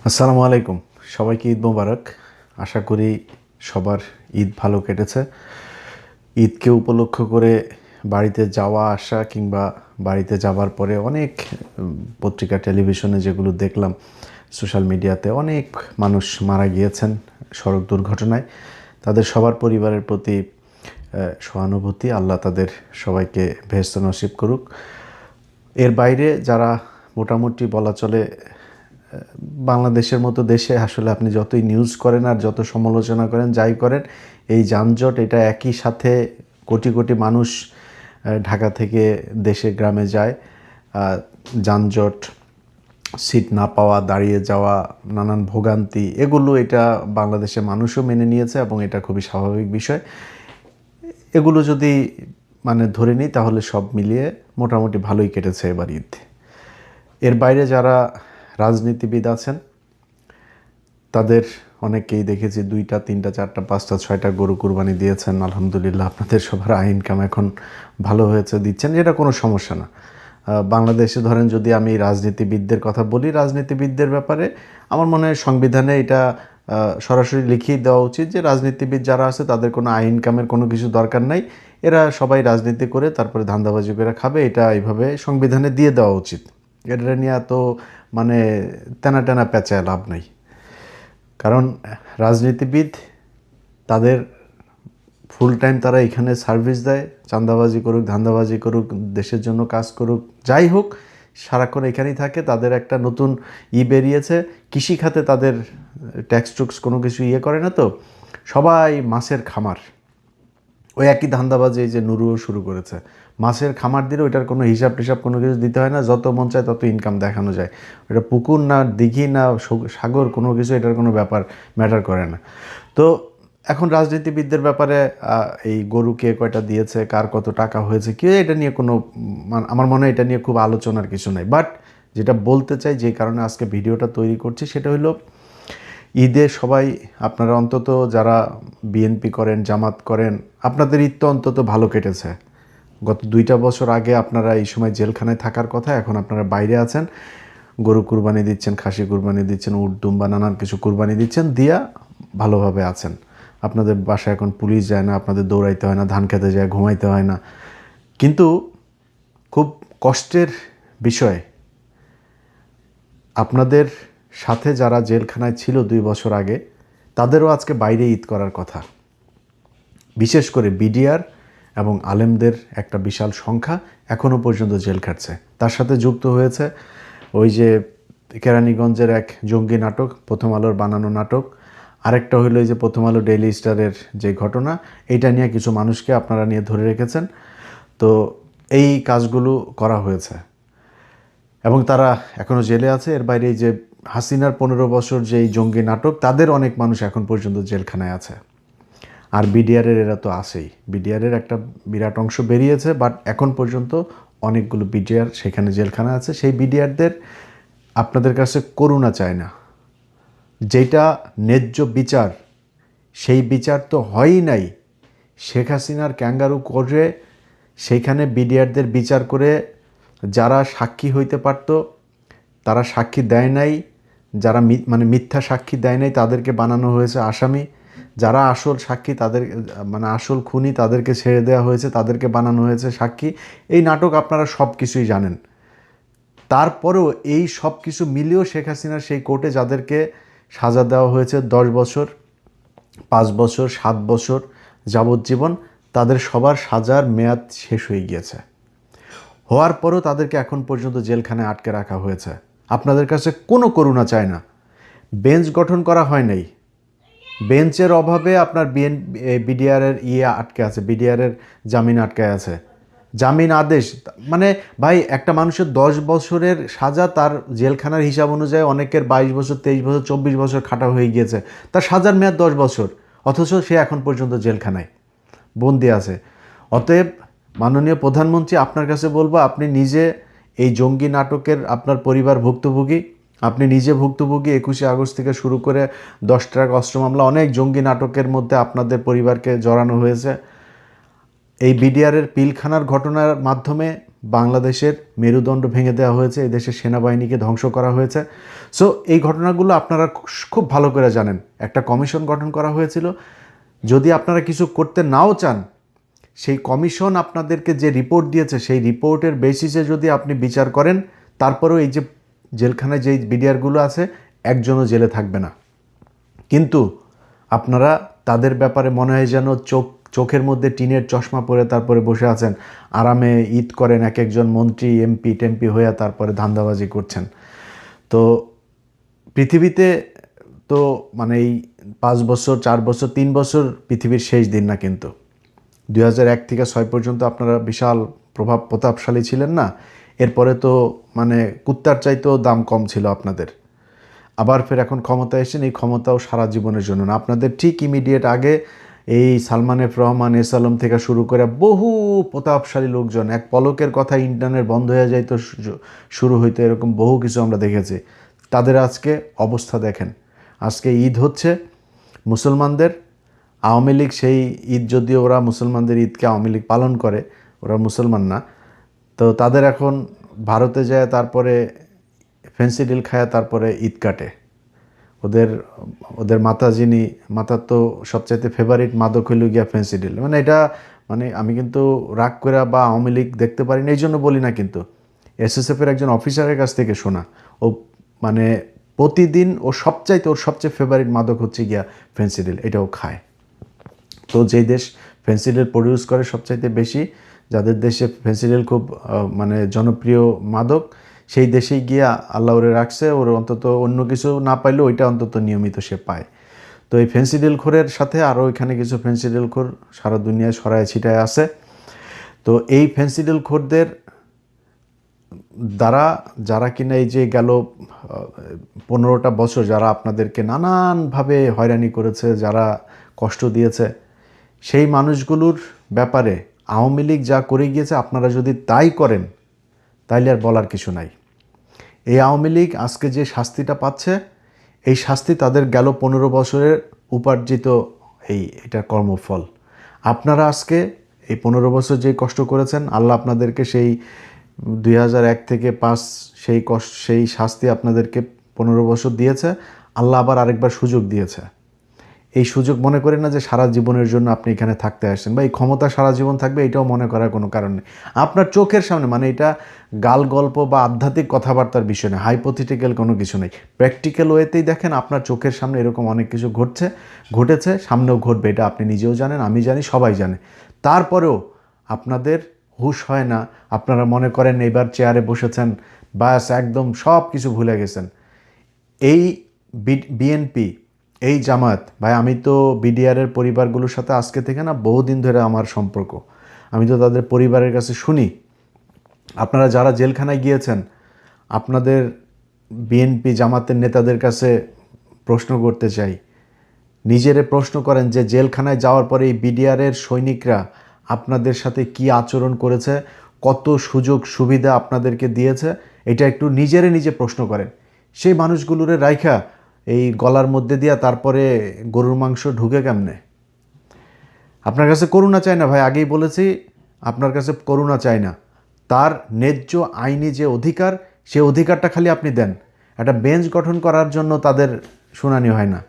আসসালামু আলাইকুম। সবাইকে ঈদ মোবারক। আশা করি সবার ঈদ ভালো কেটেছে। ঈদকে উপলক্ষ করে বাড়িতে যাওয়া আসা কিংবা বাড়িতে যাবার পরে অনেক পত্রিকা টেলিভিশনে যেগুলো দেখলাম, সোশ্যাল মিডিয়াতে অনেক মানুষ মারা গিয়েছেন সড়ক দুর্ঘটনায়। তাদের সবার পরিবারের প্রতি সহানুভূতি। আল্লাহ তাদের সবাইকে বেহেশত নসিব করুক। এর বাইরে যারা মোটামুটি বলা চলে বাংলাদেশের মতো দেশে আসলে আপনি যতই নিউজ করেন আর যত সমালোচনা করেন যাই করেন, এই যানজট এটা একই সাথে কোটি কোটি মানুষ ঢাকা থেকে দেশে গ্রামে যায়। যানজট, সিট না পাওয়া, দাঁড়িয়ে যাওয়া, নানান ভোগান্তি, এগুলো এটা বাংলাদেশের মানুষও মেনে নিয়েছে এবং এটা খুবই স্বাভাবিক বিষয়। এগুলো যদি ধরে নিই তাহলে সব মিলিয়ে মোটামুটি ভালোই কেটেছে এবার ঈদ। এর বাইরে যারা রাজনীতিবিদ আছেন তাদের অনেকেই দেখেছি 2টা 3টা 4টা 5টা 6টা গরু কুরবানি দিয়েছেন। আলহামদুলিল্লাহ, আপনাদের সবার ইনকাম এখন ভালো হয়েছে, দিচ্ছেন, এটা কোনো সমস্যা না। বাংলাদেশে ধরেন যদি আমি রাজনীতিবিদদের কথা বলি, রাজনীতিবিদদের ব্যাপারে আমার মনে হয় সংবিধানে এটা সরাসরি লিখিয়ে দেওয়া উচিত যে রাজনীতিবিদ যারা আছে তাদের কোনো ইনকামের কোনো কিছু দরকার নাই, এরা সবাই রাজনীতি করে তারপরে ধান্দাবাজি করে খাবে, এটা এইভাবে সংবিধানে দিয়ে দেওয়া উচিত। এটা নিয়ে তো টানা টানা পেঁচায় লাভ নাই। কারণ রাজনীতিবিদ তাদের ফুল টাইম তারা এখানে সার্ভিস দেয়, চাঁদাবাজি করুক, ধান্দাবাজি করুক, দেশের জন্য কাজ করুক, যাই হোক সারাক্ষণ এখানেই থাকে। তাদের একটা নতুন বেরিয়েছে, কৃষিখাতে তাদের ট্যাক্স টুক্স কোনো কিছু করে না, তো সবাই মাছের খামার, ওই একই ধান্দাবাজি যে নুরুও শুরু করেছে। মাছের খামার দিলে ওইটার কোনো হিসাব টিসাব কোনো কিছু দিতে হয় না, যত মন চায় তত ইনকাম দেখানো যায়। ওটা পুকুর না দিঘি না সাগর, কোনো কিছু এটার কোনো ম্যাটার করে না। তো এখন রাজনীতিবিদদের ব্যাপারে এই গরু কে কয়টা দিয়েছে, কার কত টাকা হয়েছে, কি এটা নিয়ে কোনো আমার মনে হয় এটা নিয়ে খুব আলোচনার কিছু নাই। বাট যেটা বলতে চাই, যে কারণে আজকে ভিডিওটা তৈরি করছি, সেটা হলো ঈদে সবাই আপনারা অন্তত যারা বিএনপি করেন, জামাত করেন, আপনাদের ঈদ তো অন্তত ভালো কেটেছে। গত 2টা বছর আগে আপনারা এই সময় জেলখানায় থাকার কথা, এখন আপনারা বাইরে আছেন, গরু কুরবানি দিচ্ছেন, খাসি কুরবানি দিচ্ছেন, উট দুম্বা নানান কিছু কুরবানি দিচ্ছেন, দিয়া ভালোভাবে আছেন। আপনাদের বাসায় এখন পুলিশ যায় না, আপনাদের দৌড়াইতে হয় না, ধান খেতে যায়, ঘুমাইতে হয় না। কিন্তু খুব কষ্টের বিষয়, আপনাদের সাথে যারা জেলখানায় ছিল 2 বছর আগে, তাদেরও আজকে বাইরে ঈদ করার কথা। বিশেষ করে বিডিআর এবং আলেমদের একটা বিশাল সংখ্যা এখনও পর্যন্ত জেল খাটছে। তার সাথে যুক্ত হয়েছে ওই যে কেরানীগঞ্জের এক জঙ্গি নাটক, প্রথম আলোর বানানো নাটক। আরেকটা হইলো এই যে প্রথম আলো ডেইলি স্টারের যে ঘটনা, এইটা নিয়ে কিছু মানুষকে আপনারা নিয়ে ধরে রেখেছেন। তো এই কাজগুলো করা হয়েছে এবং তারা এখনও জেলে আছে। এর বাইরে এই যে হাসিনার 15 বছর যেই জঙ্গি নাটক, তাদের অনেক মানুষ এখন পর্যন্ত জেলখানায় আছে। আর বিডিআরের এরা তো আছেই, বিডিআরের একটা বিরাট অংশ বেরিয়েছে, বাট এখন পর্যন্ত অনেকগুলো বিডিআর সেখানে জেলখানা আছে। সেই বিডিআরদের আপনাদের কাছে করুণা চায় না, যেটা ন্যায্য বিচার, সেই বিচার তো হয়ই নাই। শেখ হাসিনার ক্যাঙ্গারু করে সেইখানে বিডিআরদের বিচার করে যারা সাক্ষী হইতে পারত তারা সাক্ষী দেয় নাই, যারা মিথ্যা সাক্ষী দেয় নাই তাদেরকে বানানো হয়েছে আসামি, যারা আসল সাক্ষী তাদের আসল খুনি তাদেরকে ছেড়ে দেওয়া হয়েছে, তাদেরকে বানানো হয়েছে সাক্ষী। এই নাটক আপনারা সব কিছুই জানেন। তারপরেও এই সব কিছু মিলিয়েও শেখ হাসিনার সেই কোর্টে যাদেরকে সাজা দেওয়া হয়েছে 10 বছর, 5 বছর, 7 বছর, যাবজ্জীবন, তাদের সবার সাজার মেয়াদ শেষ হয়ে গিয়েছে। হওয়ার পরও তাদেরকে এখন পর্যন্ত জেলখানায় আটকে রাখা হয়েছে। আপনাদের কাছে কোনো করুণা চায় না। বেঞ্চ গঠন করা হয় নাই, বেঞ্চের অভাবে আপনার বিডিআরের আটকে আছে, বিডিআরের জামিন আটকে আছে, জামিন আদেশ। ভাই, একটা মানুষের 10 বছরের সাজা, তার জেলখানার হিসাব অনুযায়ী অনেকের 22 বছর, 23 বছর, 24 বছর খাটা হয়ে গিয়েছে, তার সাজার মেয়াদ 10 বছর, অথচ সে এখন পর্যন্ত জেলখানায় বন্দি আছে। অতএব মাননীয় প্রধানমন্ত্রী, আপনার কাছে বলবো, আপনি নিজে এই জঙ্গি নাটকের আপনার পরিবার ভুক্তভোগী, আপনি নিজে ভুক্তভোগী। 21শে আগস্ট থেকে শুরু করে 10 ট্রাক অস্ত্র মামলা, অনেক জঙ্গি নাটকের মধ্যে আপনাদের পরিবারকে জড়ানো হয়েছে। এই বিডিআরের পিলখানার ঘটনার মাধ্যমে বাংলাদেশের মেরুদণ্ড ভেঙে দেওয়া হয়েছে, এই দেশের সেনাবাহিনীকে ধ্বংস করা হয়েছে। সো এই ঘটনাগুলো আপনারা খুব ভালো করে জানেন। একটা কমিশন গঠন করা হয়েছিল। যদি আপনারা কিছু করতে নাও চান, সেই কমিশন আপনাদেরকে যে রিপোর্ট দিয়েছে সেই রিপোর্টের বেসিসে যদি আপনি বিচার করেন, তারপরেও এই যে জেলখানায় যেই বিডিআরগুলো আছে একজনও জেলে থাকবে না। কিন্তু আপনারা তাদের ব্যাপারে মনে হয় যেন চোখের মধ্যে টিনের চশমা পরে তারপরে বসে আছেন, আরামে ঈদ করেন, এক একজন মন্ত্রী এমপি টেমপি হয়ে তারপরে ধান্দাবাজি করছেন। তো পৃথিবীতে তো মানে এই 5 বছর 4 বছর 3 বছর পৃথিবীর শেষ দিন না, কিন্তু 2001 থেকে 6 পর্যন্ত আপনারা বিশাল প্রতাপশালী ছিলেন না? এরপরে তো মানে কুত্তার চাইতেও দাম কম ছিল আপনাদের। আবার ফের এখন ক্ষমতায় এসেছেন, এই ক্ষমতাও সারা জীবনের জন্য না। আপনাদের ঠিক ইমিডিয়েট আগে এই সালমান এফ রহমান, এস আলম থেকে শুরু করে বহু প্রতাপশালী লোকজন, এক পলকের কথা ইন্টারনেট বন্ধ হয়ে যাইতো, শুরু হইতো, এরকম বহু কিছু আমরা দেখেছি। তাদের আজকে অবস্থা দেখেন। আজকে ঈদ হচ্ছে মুসলমানদের, আওয়ামী লীগ সেই ঈদ, যদিও ওরা মুসলমানদের ঈদকে আওয়ামী লীগ পালন করে, ওরা মুসলমান না, তো তাদের এখন ভারতে যায় তারপরে ফেন্সিডিল খায় তারপরে ঈদ কাটে। ওদের মাতা, যিনি মাতার তো সবচাইতে ফেভারিট মাদক হইল গিয়া ফেন্সিডিল। মানে এটা মানে আমি কিন্তু রাগ করে বা আওয়ামী লীগ দেখতে পারি না এই জন্য বলি না, কিন্তু এসএসএফের একজন অফিসারের কাছ থেকে শোনা, ও মানে প্রতিদিন ওর সবচেয়ে ফেভারিট মাদক হচ্ছে গিয়া ফেন্সিডিল, এটাও খায়। তো যেই দেশ ফেন্সিডিল প্রডিউস করে সবচাইতে বেশি, যাদের দেশে ফেন্সিডিল খুব মানে জনপ্রিয় মাদক, সেই দেশেই গিয়ে আল্লাহ ওরে রাখছে, ওর অন্তত অন্য কিছু না পাইলেও ওইটা অন্তত নিয়মিত সে পায়। তো এই ফেন্সিডিল খোরের সাথে আরও এখানে কিছু ফেন্সিডিল খোর সারা দুনিয়ায় ছড়ায় ছিটায় আছে। তো এই ফেন্সিডিল খোরদের দ্বারা যারা কিনা এই যে গেল 15টা বছর যারা আপনাদেরকে নানানভাবে হয়রানি করেছে, যারা কষ্ট দিয়েছে, সেই মানুষগুলোর ব্যাপারে আওয়ামী লীগ যা করে গিয়েছে আপনারা যদি তাই করেন তাইলে আর বলার কিছু নাই। এই আওয়ামী লীগ আজকে যে শাস্তিটা পাচ্ছে, এই শাস্তি তাদের গেল 15 বছরের উপার্জিত এটার কর্মফল। আপনারা আজকে এই 15 বছর যে কষ্ট করেছেন, আল্লাহ আপনাদেরকে সেই 2001 থেকে 5 সেই শাস্তি আপনাদেরকে 15 বছর দিয়েছে। আল্লাহ আবার আরেকবার সুযোগ দিয়েছে। এই সুযোগ মনে করেন না যে সারা জীবনের জন্য আপনি এখানে থাকতে আসছেন বা এই ক্ষমতা সারা জীবন থাকবে, এটাও মনে করার কোনো কারণ নেই। আপনার চোখের সামনে, মানে এটা গাল গল্প বা আধ্যাত্মিক কথাবার্তার বিষয় নেই, হাইপোথেটিক্যাল কোনো কিছু নেই, প্র্যাকটিক্যাল ওয়েতেই দেখেন আপনার চোখের সামনে এরকম অনেক কিছু ঘটেছে, সামনেও ঘটবে, এটা আপনি নিজেও জানেন, আমি জানি, সবাই জানে। তারপরেও আপনাদের হুঁশ হয় না। আপনারা মনে করেন এবার চেয়ারে বসেছেন, বাস একদম সব কিছু ভুলে গেছেন। এই বিএনপি, এই জামায়াত, ভাই আমি তো বিডিআরের পরিবারগুলোর সাথে আজকে থেকে না বহুদিন ধরে আমার সম্পর্ক, আমি তো তাদের পরিবারের কাছে শুনি। আপনারা যারা জেলখানায় গিয়েছেন, আপনাদের বিএনপি জামাতের নেতাদের কাছে প্রশ্ন করতে চাই, নিজেরে প্রশ্ন করেন যে জেলখানায় যাওয়ার পরে এই বিডিআরের সৈনিকরা আপনাদের সাথে কি আচরণ করেছে, কত সুযোগ সুবিধা আপনাদেরকে দিয়েছে, এটা একটু নিজে প্রশ্ন করেন। সেই মানুষগুলোরে রাইখা এই গলার মধ্যে দিয়া তারপরে গরুর মাংস ঢুকে কেমনে? আপনার কাছে করুণা চায় না ভাই, আগেই বলেছি, আপনার কাছে করুণা চায় না। তার ন্যায্য আইনি যে অধিকার, সে অধিকারটা খালি আপনি দেন। একটা বেঞ্চ গঠন করার জন্য তাদের শুনানি হয় না।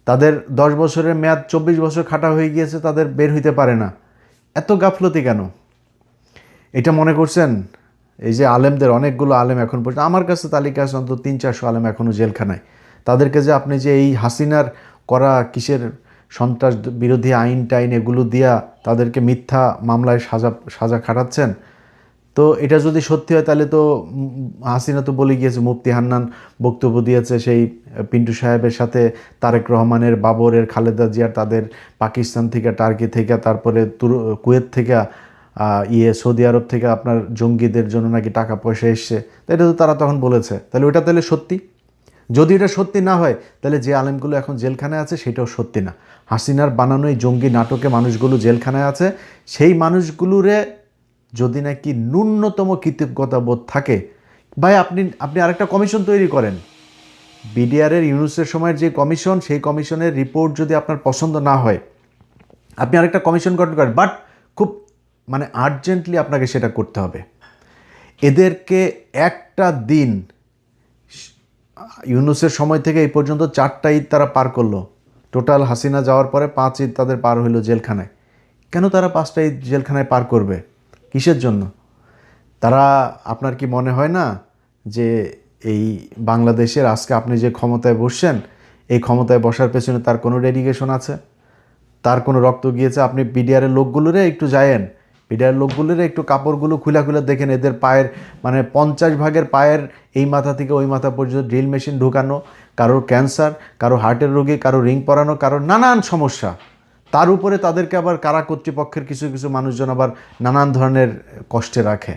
তাদের 10 বছরের মেয়াদ 24 বছর খাটা হয়ে গিয়েছে, তাদের বের হইতে পারে না। এত গাফলতি কেন? এটা মনে করছেন এই যে আলেমদের, অনেকগুলো আলেম এখন পর্যন্ত আমার কাছে তালিকা আছে, অন্তত 300-400 আলেম এখনও জেলখানায়। তাদেরকে যে আপনি যে এই হাসিনার করা কিসের সন্ত্রাস বিরোধী আইন টাইন এগুলো দিয়া তাদেরকে মিথ্যা মামলায় সাজা খাটাচ্ছেন, তো এটা যদি সত্যি হয় তাহলে তো হাসিনা তো বলে গিয়েছে, মুফতি হান্নান বক্তব্য দিয়েছে সেই পিন্টু সাহেবের সাথে তারেক রহমানের, বাবরের, খালেদা জিয়ার, তাদের পাকিস্তান থেকে, টার্কি থেকে, তারপরে কুয়েত থেকে, সৌদি আরব থেকে আপনার জঙ্গিদের জন্য নাকি টাকা পয়সা এসছে। তো এটা তো তারা তখন বলেছে, তাহলে ওটা তাহলে সত্যি? যদি এটা সত্যি না হয় তাহলে যে আলেমগুলো এখন জেলখানায় আছে সেটাও সত্যি না। হাসিনার বানানো এই জঙ্গি নাটকে মানুষগুলো জেলখানায় আছে, সেই মানুষগুলোরে যদি নাকি ন্যূনতম কৃতজ্ঞতা বোধ থাকে, ভাই আপনি আরেকটা কমিশন তৈরি করেন। বিডিআরের ইউনূসের সময়ের যে কমিশন, সেই কমিশনের রিপোর্ট যদি আপনার পছন্দ না হয়, আপনি আরেকটা কমিশন গঠন করেন, বাট খুব মানে আর্জেন্টলি আপনাকে সেটা করতে হবে। এদেরকে একটা দিন ইউনূসের সময় থেকে এই পর্যন্ত 4টা ঈদ তারা পার করলো। টোটাল হাসিনা যাওয়ার পরে 5 ঈদ তাদের পার হইলো জেলখানায়। কেন তারা 5টা ঈদ জেলখানায় পার করবে? কিসের জন্য? তারা, আপনার কি মনে হয় না যে এই বাংলাদেশের আজকে আপনি যে ক্ষমতায় বসছেন, এই ক্ষমতায় বসার পেছনে তার কোনো ডেডিকেশন আছে? তার কোনো রক্ত গিয়েছে? আপনি বিডিআরের লোকগুলোরে একটু যায়েন, বিডিআর লোকগুলোরে একটু কাপড়গুলো খুলে খুলে দেখেন, এদের পায়ের মানে 50 ভাগের পায়ের এই মাথা থেকে ওই মাথা পর্যন্ত ড্রিল মেশিন ঢুকানো, কারোর ক্যান্সার, কারো হার্টের রোগী, কারো রিং পরানো, কারোর নানান সমস্যা। তার উপরে তাদেরকে আবার কারা কর্তৃপক্ষের কিছু কিছু মানুষজন আবার নানান ধরনের কষ্টে রাখে।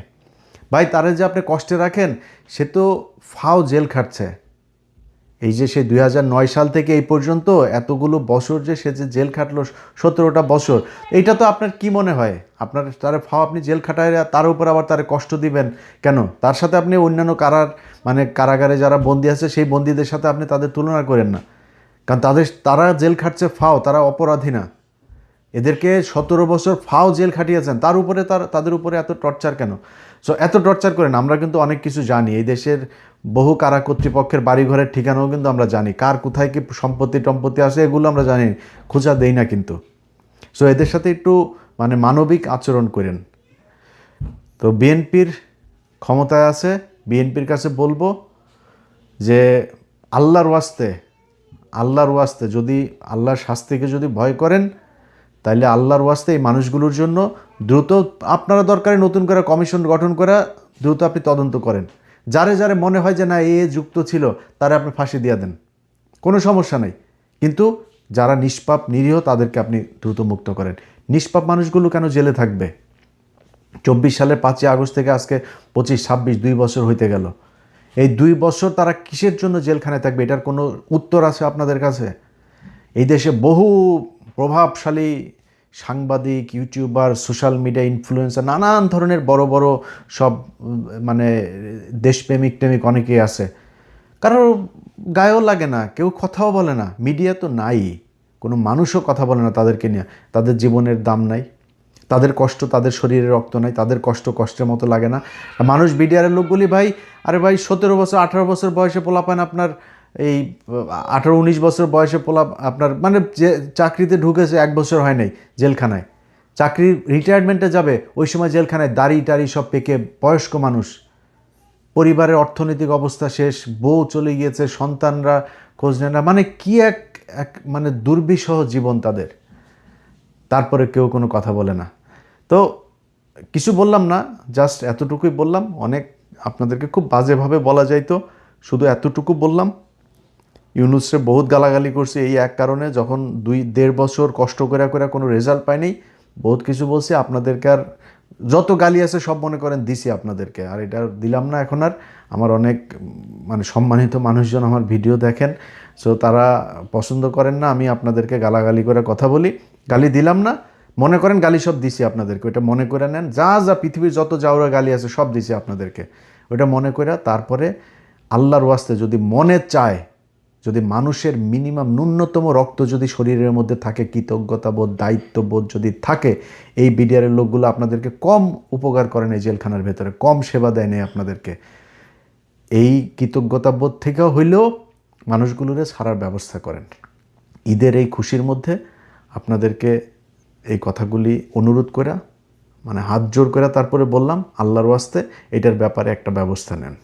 ভাই, তারা যে আপনি কষ্টে রাখেন, সে তো ফাও জেল খাটছে। এই যে সে 2009 সাল থেকে এই পর্যন্ত এতগুলো বছর যে সে যে জেল খাটলো, 17টা বছর, এইটা তো আপনার কি মনে হয়? আপনার তার ফাও আপনি জেল খাটায় তার উপর আবার তার কষ্ট দিবেন কেন? তার সাথে আপনি অন্যান্য কারাগারে যারা বন্দী আছে সেই বন্দীদের সাথে আপনি তাদের তুলনা করেন না। কারণ তারা জেল খাটছে ফাও, তারা অপরাধী না। এদেরকে 17 বছর ফাও জেল খাটিয়েছেন, তার উপরে তাদের উপরে এত টর্চার কেন? সো এত টর্চার করেন। আমরা কিন্তু অনেক কিছু জানি, এই দেশের বহু কারা কর্তৃপক্ষের বাড়িঘরের ঠিকানাও কিন্তু আমরা জানি, কার কোথায় কি সম্পত্তি আছে এগুলো আমরা জানি, খোঁজা দেই না কিন্তু। সো এদের সাথে একটু মানবিক আচরণ করেন। তো বিএনপির ক্ষমতায় আছে, বিএনপির কাছে বলবো যে আল্লাহর ওয়াস্তে যদি আল্লাহর শাস্তিকে যদি ভয় করেন, তাইলে আল্লাহর ওয়াস্তে এই মানুষগুলোর জন্য দ্রুত আপনারা দরকারে নতুন করে কমিশন গঠন করে দ্রুত আপনি তদন্ত করেন। যারে যারে মনে হয় যে না এ যুক্ত ছিল, তারা আপনি ফাঁসি দিয়ে দেন, কোনো সমস্যা নেই। কিন্তু যারা নিষ্পাপ নিরীহ তাদেরকে আপনি দ্রুত মুক্ত করেন। নিষ্পাপ মানুষগুলো কেন জেলে থাকবে? 24 সালের 5ই আগস্ট থেকে আজকে 25, 26, 2 বছর হইতে গেল। এই 2 বছর তারা কিসের জন্য জেলখানায় থাকবে? এটার কোনো উত্তর আছে আপনাদের কাছে? এই দেশে বহু প্রভাবশালী সাংবাদিক, ইউটিউবার, সোশ্যাল মিডিয়া ইনফ্লুয়েন্সার, নানান ধরনের বড় বড় সব দেশপ্রেমিক অনেকেই আছে, কারোর গায়েও লাগে না, কেউ কথাও বলে না, মিডিয়া তো নাই, কোনো মানুষও কথা বলে না তাদেরকে নিয়ে। তাদের জীবনের দাম নাই, তাদের কষ্ট, তাদের শরীরে রক্ত নাই, তাদের কষ্ট কষ্টের মতো লাগে না। মানুষ বিডিআরের লোকগুলি ভাই, আরে ভাই 17 বছর 18 বছর বয়সে পোলাপান আপনার এই 18-19 বছর বয়সে আপনার যে চাকরিতে ঢুকেছে 1 বছর হয় নাই জেলখানায়, চাকরির রিটায়ারমেন্টে যাবে ওই সময় জেলখানায়, দাড়ি টাড়ি সব পেকে বয়স্ক মানুষ, পরিবারের অর্থনৈতিক অবস্থা শেষ, বউ চলে গিয়েছে, সন্তানরা খোঁজ নেয় না, কি এক দুর্বিষহ জীবন তাদের। তারপরে কেউ কোনো কথা বলে না। তো কিছু বললাম না, জাস্ট এতটুকুই বললাম। অনেক আপনাদেরকে খুব বাজেভাবে বলা যাইতো, শুধু এতটুকু বললাম। ইউনূসরে বহুত গালাগালি করছি এই এক কারণে, যখন 2-1.5 বছর কষ্ট করে কোনো রেজাল্ট পায়নি, বহুত কিছু বলছি আপনাদেরকে। আর যত গালি আছে সব মনে করেন দিছি আপনাদেরকে, আর এটা দিলাম না এখন আর। আমার অনেক সম্মানিত মানুষজন আমার ভিডিও দেখেন, সো তারা পছন্দ করেন না আমি আপনাদেরকে গালাগালি করে কথা বলি। গালি দিলাম না, মনে করেন গালি সব দিছি আপনাদেরকে, ওইটা মনে করে নেন। যা পৃথিবীর যত যাওরা গালি আছে সব দিছি আপনাদেরকে, ওইটা মনে করে তারপরে আল্লাহর ওয়াস্তে যদি মনে চায়, যদি মানুষের মিনিমাম ন্যূনতম রক্ত যদি শরীরের মধ্যে থাকে, কৃতজ্ঞতাবোধ, দায়িত্ববোধ যদি থাকে, এই বিডিআরের লোকগুলো আপনাদেরকে কম উপকার করেন এই জেলখানার ভেতরে, কম সেবা দেয় নেই আপনাদেরকে। এই কৃতজ্ঞতাবোধ থেকেও হইলেও মানুষগুলোরে ছাড়ার ব্যবস্থা করেন। ঈদের এই খুশির মধ্যে আপনাদেরকে এই কথাগুলি অনুরোধ করে হাত জোর করে তারপরে বললাম, আল্লাহর ওয়াস্তে এটার ব্যাপারে একটা ব্যবস্থা নেন।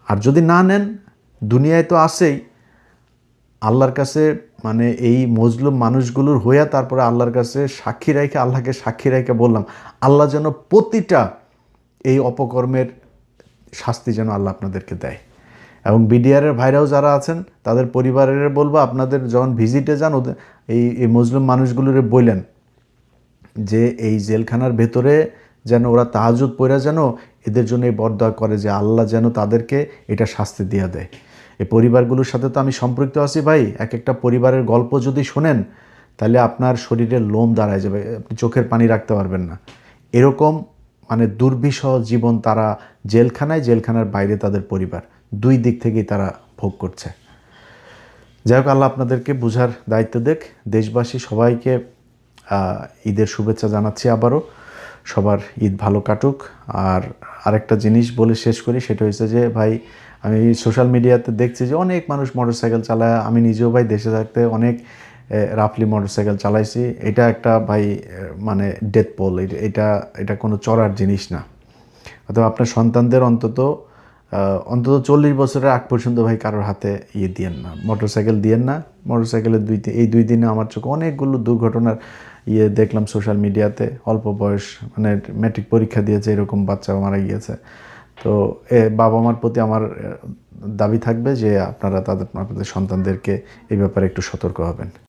আর যদি না নেন, দুনিয়ায় তো আছেই, আল্লাহর কাছে এই মজলুম মানুষগুলোর হইয়া তারপরে আল্লাহর কাছে সাক্ষী রেখে, আল্লাহকে সাক্ষী রেখে বললাম, আল্লাহ যেন প্রতিটা এই অপকর্মের শাস্তি যেন আল্লাহ আপনাদেরকে দেয়। এবং বিডিআরের ভাইরাও যারা আছেন তাদের পরিবারের বলবো, আপনাদের যখন ভিজিটে যান এই মজলুম মানুষগুলোরে বললেন যে এই জেলখানার ভেতরে যেন ওরা তাহাজ্জুদ পড়া যেন এদের জন্য এই বরদোয়া করে যে আল্লাহ যেন তাদেরকে এটা শাস্তি দিয়ে দেয়। এই পরিবারগুলোর সাথে তো আমি সম্পৃক্ত আছি ভাই। এক একটা পরিবারের গল্প যদি শোনেন, তাহলে আপনার শরীরের লোম দাঁড়ায় যাবে, আপনি চোখের পানি রাখতে পারবেন না। এরকম দুর্বিষহ জীবন তারা জেলখানার বাইরে তাদের পরিবার, দুই দিক থেকেই তারা ভোগ করছে। যাই হোক, আল্লাহ আপনাদেরকে বুঝার দায়িত্ব দেখ। দেশবাসী সবাইকে ঈদের শুভেচ্ছা জানাচ্ছি আবারও। সবার ঈদ ভালো কাটুক। আর আরেকটা জিনিস বলে শেষ করি, সেটা হচ্ছে যে ভাই আমি সোশ্যাল মিডিয়াতে দেখছি যে অনেক মানুষ মোটরসাইকেল চালায়, আমি নিজেও ভাই দেশে থাকতে অনেক রাফলি মোটরসাইকেল চালাইছি। এটা একটা ভাই মানে ডেথ পোল, এটা এটা কোনো চড়ার জিনিস না। অথবা আপনার সন্তানদের অন্তত 40 বছরের আগ পর্যন্ত ভাই কারোর হাতে দিয়েন না, মোটরসাইকেল দিয়েন না। মোটরসাইকেলের এই 2 দিনে আমার চোখে অনেকগুলো দুর্ঘটনার দেখলাম সোশ্যাল মিডিয়াতে। অল্প বয়স মানে ম্যাট্রিক পরীক্ষা দিয়েছে এরকম বাচ্চা মারা গিয়েছে। তো বাবা মার প্রতি আমার দাবি থাকবে যে আপনারা আপনাদের সন্তানদেরকে এই ব্যাপারে একটু সতর্ক হবেন।